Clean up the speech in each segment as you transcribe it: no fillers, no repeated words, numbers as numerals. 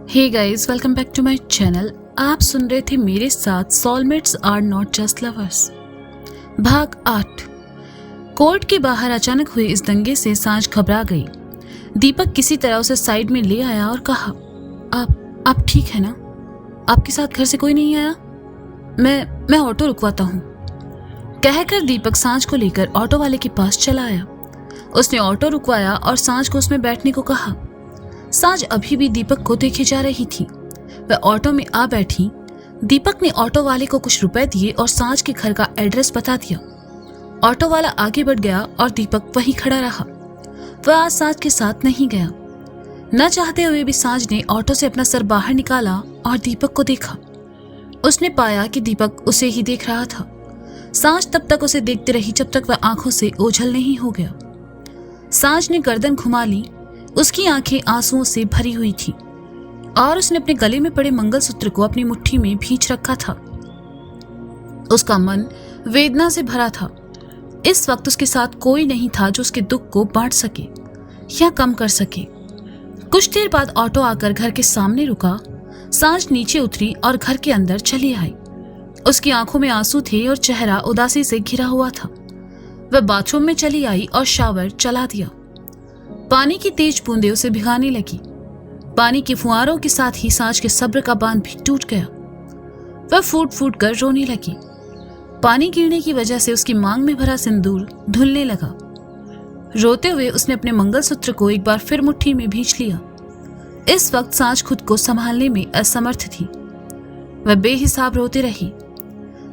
Hey guys, welcome back to my channel. आप सुन रहे थे मेरे साथ soulmates are not just lovers भाग 8। कोर्ट के बाहर अचानक हुए इस दंगे से सांझ घबरा गई। दीपक किसी तरह उसे साइड में ले आया और कहा, आप ठीक है ना? आपके साथ घर से कोई नहीं आया? मैं ऑटो रुकवाता हूँ। कहकर दीपक सांझ को लेकर ऑटो वाले के पास चला आया। उसने ऑटो रुकवाया और सांझ को उसमें बैठने को कहा। सांझ अभी भी दीपक को देखे जा रही थी। वह ऑटो में आ बैठी। दीपक ने ऑटो वाले को कुछ रुपए दिए और सांझ के घर का एड्रेस बता दिया। ऑटो वाला आगे बढ़ गया और दीपक वहीं खड़ा रहा। वह आज सांझ के साथ नहीं गया। न चाहते हुए भी सांझ ने ऑटो से अपना सर बाहर निकाला और दीपक को देखा। उसने पाया कि दीपक उसे ही देख रहा था। सांझ तब तक उसे देखती रही जब तक वह आंखों से ओझल नहीं हो गया। सांझ ने गर्दन घुमा ली। उसकी आंखें आंसुओं से भरी हुई थी और उसने अपने गले में पड़े मंगलसूत्र को अपनी मुट्ठी में भींच रखा था। उसका मन वेदना से भरा था। इस वक्त उसके साथ कोई नहीं था जो उसके दुख को बांट सके या कम कर सके। कुछ देर बाद ऑटो आकर घर के सामने रुका। सांझ नीचे उतरी और घर के अंदर चली आई। उसकी आंखों में आंसू थे और चेहरा उदासी से घिरा हुआ था। वह बाथरूम में चली आई और शावर चला दिया। पानी की तेज बूंदें उसे भिगाने लगी। पानी के फुहारों के साथ ही सांझ के सब्र का बांध भी टूट गया। वह फूट फूट कर रोने लगी। पानी गिरने की वजह से उसकी मांग में भरा सिंदूर धुलने लगा। रोते हुए उसने अपने मंगलसूत्र को एक बार फिर मुट्ठी में भींच लिया। इस वक्त सांझ खुद को संभालने में असमर्थ थी। वह बेहिसाब रोती रही।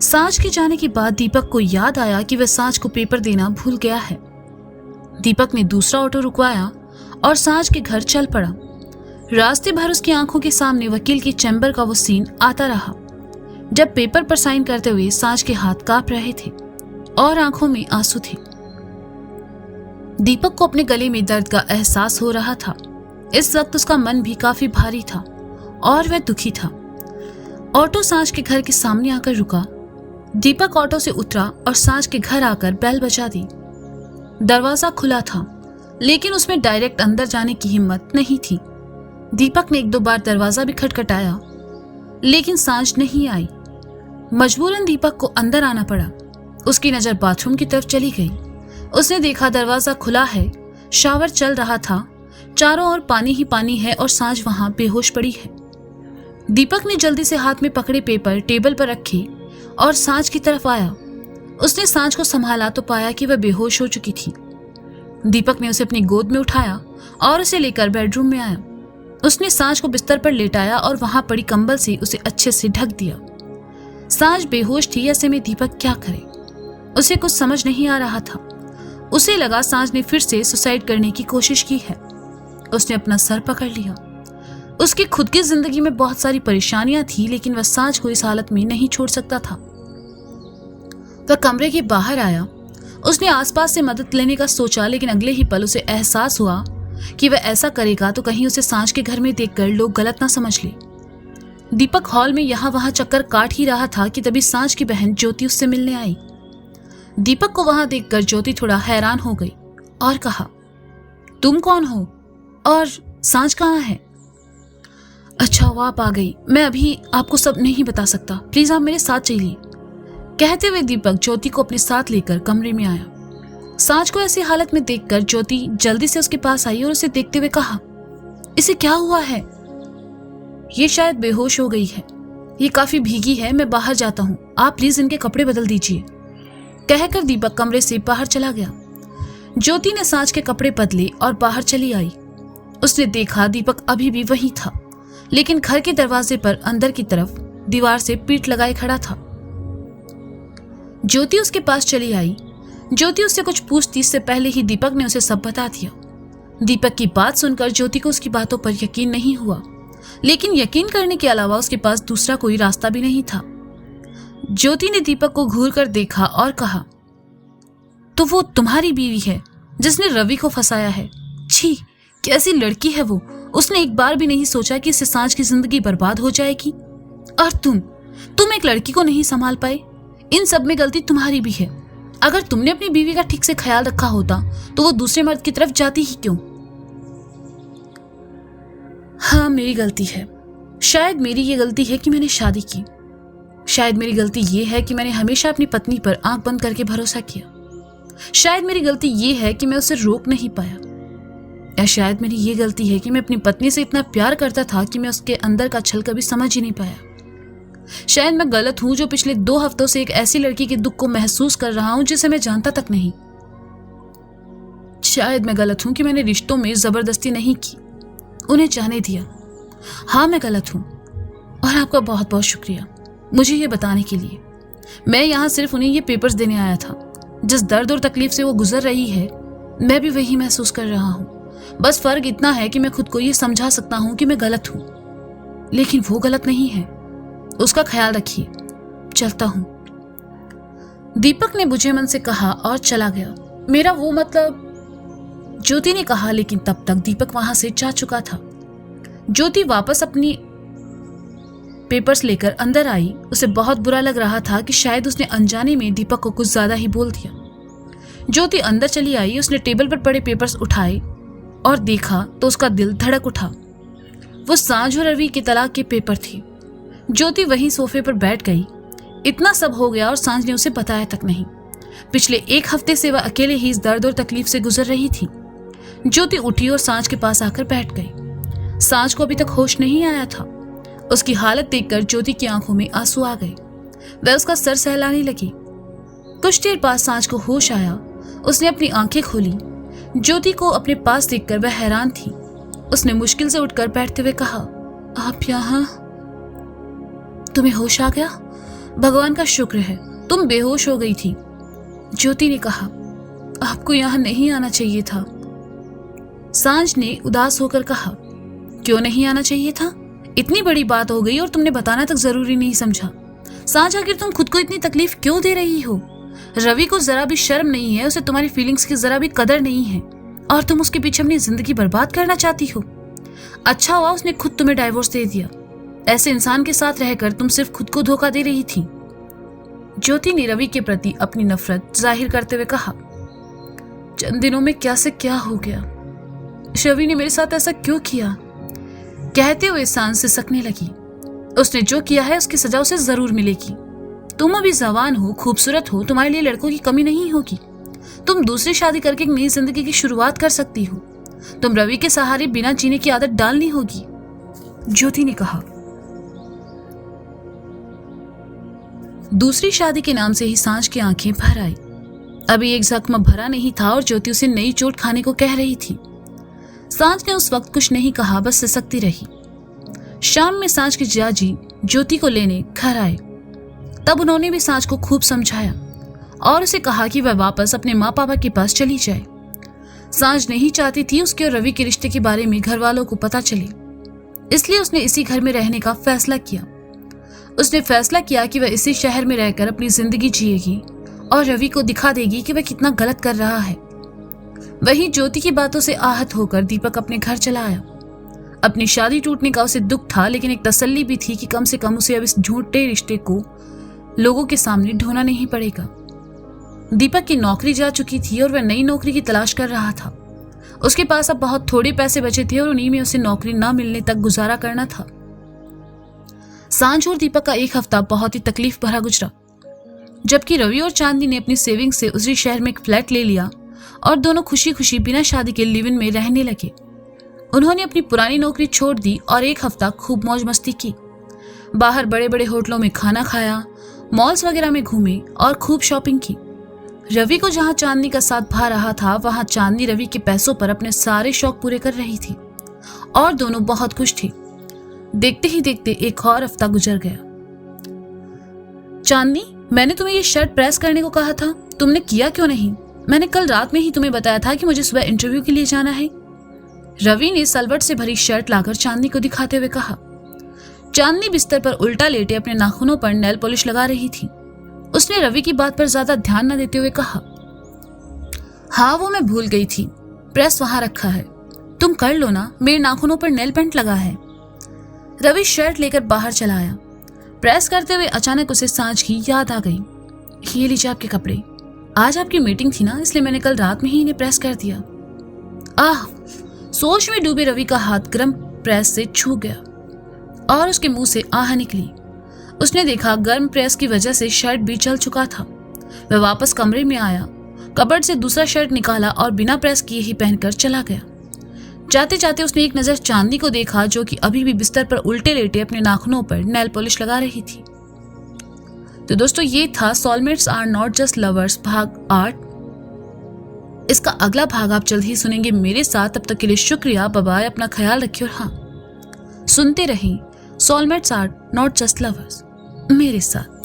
सांझ के जाने के बाद दीपक को याद आया कि वह सांझ को पेपर देना भूल गया है। दीपक ने दूसरा ऑटो रुकवाया और सांझ के घर चल पड़ा। रास्ते भर उसकी आंखों के सामने वकील के चैम्बर का वो सीन आता रहा, जब पेपर पर साइन करते हुए सांझ के हाथ कांप रहे थे और आंखों में आंसू थे। दीपक को अपने गले में दर्द का एहसास हो रहा था। इस वक्त उसका मन भी काफी भारी था और वह दुखी था। ऑटो सांझ के घर के सामने आकर रुका। दीपक ऑटो से उतरा और सांझ के घर आकर बेल बजा दी। दरवाजा खुला था, लेकिन उसमें डायरेक्ट अंदर जाने की हिम्मत नहीं थी। दीपक ने एक दो बार दरवाजा भी खटखटाया, लेकिन सांझ नहीं आई। मजबूरन दीपक को अंदर आना पड़ा। उसकी नजर बाथरूम की तरफ चली गई। उसने देखा दरवाजा खुला है, शावर चल रहा था, चारों ओर पानी ही पानी है और सांझ वहां बेहोश पड़ी है। दीपक ने जल्दी से हाथ में पकड़े पेपर टेबल पर रखे और सांझ की तरफ आया। उसने सांझ को संभाला तो पाया कि वह बेहोश हो चुकी थी। दीपक ने उसे अपनी गोद में उठाया और उसे लेकर बेडरूम में आया। उसने सांझ को बिस्तर पर लेटाया और वहां पड़ी कंबल से उसे अच्छे से ढक दिया। सांझ बेहोश थी। ऐसे में दीपक क्या करे? उसे कुछ समझ नहीं आ रहा था। उसे लगा सांझ ने फिर से सुसाइड करने की कोशिश की है। उसने अपना सर पकड़ लिया। उसकी खुद की जिंदगी में बहुत सारी परेशानियां थी, लेकिन वह सांझ को इस हालत में नहीं छोड़ सकता था। वह कमरे के बाहर आया। उसने आसपास से मदद लेने का सोचा, लेकिन अगले ही पल उसे एहसास हुआ कि वह ऐसा करेगा तो कहीं उसे सांझ के घर में देखकर लोग गलत ना समझ ले। दीपक हॉल में यहाँ वहां चक्कर काट ही रहा था कि तभी सांझ की बहन ज्योति उससे मिलने आई। दीपक को वहां देखकर ज्योति थोड़ा हैरान हो गई और कहा, तुम कौन हो और सांझ कहाँ है? अच्छा, वो आप आ गई। मैं अभी आपको सब नहीं बता सकता, प्लीज आप मेरे साथ चलिए। कहते हुए दीपक ज्योति को अपने साथ लेकर कमरे में आया। सांझ को ऐसी हालत में देखकर ज्योति जल्दी से उसके पास आई और उसे देखते हुए कहा, इसे क्या हुआ है? ये शायद बेहोश हो गई है। ये काफी भीगी है, मैं बाहर जाता हूँ, आप प्लीज इनके कपड़े बदल दीजिए। कहकर दीपक कमरे से बाहर चला गया। ज्योति ने सांझ के कपड़े बदले और बाहर चली आई। उसने देखा दीपक अभी भी वहीं था, लेकिन घर के दरवाजे पर अंदर की तरफ दीवार से पीठ लगाए खड़ा था। ज्योति उसके पास चली आई। ज्योति उससे कुछ पूछती इससे पहले ही दीपक ने उसे सब बता दिया। दीपक की बात सुनकर ज्योति को उसकी बातों पर यकीन नहीं हुआ, लेकिन यकीन करने के अलावा उसके पास दूसरा कोई रास्ता भी नहीं था। ज्योति ने दीपक को घूर कर देखा और कहा, तो वो तुम्हारी बीवी है जिसने रवि को फंसाया है? छी, कैसी लड़की है वो। उसने एक बार भी नहीं सोचा कि इससे सांझ की जिंदगी बर्बाद हो जाएगी। और तुम एक लड़की को नहीं संभाल पाए। इन सब में गलती तुम्हारी भी है। अगर तुमने अपनी बीवी का ठीक से ख्याल रखा होता तो वो दूसरे मर्द की तरफ जाती ही क्यों? हाँ, मेरी गलती है। शायद मेरी ये गलती है कि मैंने शादी की। शायद मेरी गलती ये है कि मैंने हमेशा अपनी पत्नी पर आंख बंद करके भरोसा किया। शायद मेरी गलती ये है कि मैं उसे रोक नहीं पाया। या शायद मेरी ये गलती है कि मैं अपनी पत्नी से इतना प्यार करता था कि मैं उसके अंदर का छल कभी समझ ही नहीं पाया। शायद मैं गलत हूं जो पिछले 2 हफ्तों से एक ऐसी लड़की के दुख को महसूस कर रहा हूं जिसे मैं जानता तक नहीं। शायद मैं गलत हूं कि मैंने रिश्तों में जबरदस्ती नहीं की, उन्हें जाने दिया। हाँ, मैं गलत हूं और आपका बहुत बहुत शुक्रिया मुझे ये बताने के लिए। मैं यहाँ सिर्फ उन्हें ये पेपर्स देने आया था। जिस दर्द और तकलीफ से वो गुजर रही है, मैं भी वही महसूस कर रहा हूँ। बस फर्क इतना है कि मैं खुद को ये समझा सकता हूँ कि मैं गलत हूँ, लेकिन वो गलत नहीं है। उसका ख्याल रखिए, चलता हूँ। दीपक ने बुझे मन से कहा और चला गया। मेरा वो मतलब, ज्योति ने कहा, लेकिन तब तक दीपक वहां से जा चुका था। ज्योति वापस अपनी पेपर्स लेकर अंदर आई। उसे बहुत बुरा लग रहा था कि शायद उसने अनजाने में दीपक को कुछ ज्यादा ही बोल दिया। ज्योति अंदर चली आई। उसने टेबल पर पड़े पेपर्स उठाए और देखा तो उसका दिल धड़क उठा। वो सांझ और रवि के तलाक के पेपर थे। ज्योति वहीं सोफे पर बैठ गई। इतना सब हो गया और सांझ ने उसे बताया तक नहीं। पिछले 1 हफ्ते से वह अकेले ही इस दर्द और तकलीफ से गुजर रही थी। ज्योति उठी और सांझ के पास आकर बैठ गई। सांझ को अभी तक होश नहीं आया था। उसकी हालत देखकर ज्योति की आंखों में आंसू आ गए। वह उसका सर सहलाने लगी। कुछ देर बाद सांझ को होश आया। उसने अपनी आंखें खोली। ज्योति को अपने पास देखकर वह हैरान थी। उसने मुश्किल से उठकर बैठते हुए कहा, आप यहाँ? तुम्हें होश आ गया? भगवान का शुक्र है, तुम बेहोश हो गई थी। ज्योति ने कहा, आपको यहाँ नहीं आना चाहिए था। सांझ ने उदास होकर कहा, क्यों नहीं आना चाहिए था? इतनी बड़ी बात हो गई और तुमने बताना तक जरूरी नहीं समझा। सांझ, आखिर तुम खुद को इतनी तकलीफ क्यों दे रही हो? रवि को जरा भी शर्म नहीं है, उसे तुम्हारी फीलिंग्स की जरा भी कदर नहीं है और तुम उसके पीछे अपनी जिंदगी बर्बाद करना चाहती हो। अच्छा हुआ उसने खुद तुम्हें डाइवोर्स दे दिया। ऐसे इंसान के साथ रहकर तुम सिर्फ खुद को धोखा दे रही थी। ज्योति ने रवि के प्रति अपनी नफरत जाहिर करते हुए कहा, चंद दिनों में क्या से क्या हो गया? रवि ने मेरे साथ ऐसा क्यों किया? कहते हुए सांझ सिसकने लगी। उसने जो किया है उसकी सजा उसे जरूर मिलेगी। तुम अभी जवान हो, खूबसूरत हो, तुम्हारे लिए लड़कों की कमी नहीं होगी। तुम दूसरी शादी करके एक नई जिंदगी की शुरुआत कर सकती हो। तुम रवि के सहारे बिना जीने की आदत डालनी होगी, ज्योति ने कहा। दूसरी शादी के नाम से ही सांझ की आंखें भर आई। अभी एक जख्म भरा नहीं था और ज्योति उसे नई चोट खाने को कह रही थी। सांझ ने उस वक्त कुछ नहीं कहा, बस सिसकती रही। शाम में सांझ के जियाजी ज्योति को लेने घर आए। तब उन्होंने भी सांझ को खूब समझाया और उसे कहा कि वह वापस अपने माँ पापा के पास चली जाए। सांझ नहीं चाहती थी उसके और रवि के रिश्ते के बारे में घर वालों को पता चले, इसलिए उसने इसी घर में रहने का फैसला किया। उसने फैसला किया कि वह इसी शहर में रहकर अपनी जिंदगी जिएगी और रवि को दिखा देगी कि वह कितना गलत कर रहा है। वहीं ज्योति की बातों से आहत होकर दीपक अपने घर चला आया। अपनी शादी टूटने का उसे दुख था, लेकिन एक तसल्ली भी थी कि कम से कम उसे अब इस झूठे रिश्ते को लोगों के सामने ढोना नहीं पड़ेगा। दीपक की नौकरी जा चुकी थी और वह नई नौकरी की तलाश कर रहा था। उसके पास अब बहुत थोड़े पैसे बचे थे और उन्हीं में उसे नौकरी न मिलने तक गुजारा करना था। सांझ और दीपक का 1 हफ्ता बहुत ही तकलीफ भरा गुजरा। जबकि रवि और चांदनी ने अपनी सेविंग से उसी शहर में एक फ्लैट ले लिया और दोनों खुशी खुशी बिना शादी के लिव इन में रहने लगे। उन्होंने अपनी पुरानी नौकरी छोड़ दी और 1 हफ्ता खूब मौज मस्ती की। बाहर बड़े बड़े होटलों में खाना खाया, मॉल्स वगैरह में घूमे और खूब शॉपिंग की। रवि को जहां चांदनी का साथ भा रहा था, वहां चांदनी रवि के पैसों पर अपने सारे शौक पूरे कर रही थी और दोनों बहुत खुश थे। देखते ही देखते 1 और हफ्ता गुजर गया। चांदनी, मैंने तुम्हें ये शर्ट प्रेस करने को कहा था, तुमने किया क्यों नहीं? मैंने कल रात में ही तुम्हें बताया था कि मुझे सुबह इंटरव्यू के लिए जाना है। रवि ने सलवट से भरी शर्ट लाकर चांदनी को दिखाते हुए कहा। चांदनी बिस्तर पर उल्टा लेटे अपने नाखूनों पर नेल पॉलिश लगा रही थी। उसने रवि की बात पर ज्यादा ध्यान न देते हुए कहा, हाँ वो मैं भूल गई थी, प्रेस वहां रखा है, तुम कर लो ना, मेरे नाखूनों पर नेल पेंट लगा है। रवि शर्ट लेकर बाहर चला आया। प्रेस करते हुए अचानक उसे सांझ की याद आ गई। ये लीजिए आपके कपड़े, आज आपकी मीटिंग थी ना, इसलिए मैंने कल रात में ही इन्हें प्रेस कर दिया। आह! सोच में डूबे रवि का हाथ गर्म प्रेस से छू गया। और उसके मुंह से आह निकली। उसने देखा गर्म प्रेस की वजह से शर्ट भी जल चुका था। वह वापस कमरे में आया, कबर्ड से दूसरा शर्ट निकाला और बिना प्रेस किए ही पहनकर चला गया। जाते जाते उसने एक नजर चांदनी को देखा, जो कि अभी भी बिस्तर पर उल्टे लेटे अपने नाखूनों पर नेल पॉलिश लगा रही थी। तो दोस्तों, ये था soulmates are not just lovers भाग 8। इसका अगला भाग आप जल्द ही सुनेंगे मेरे साथ। तब तक के लिए शुक्रिया, बाय बाय, अपना ख्याल रखिए और हाँ, सुनते रहिए soulmates are not just lovers मेरे साथ।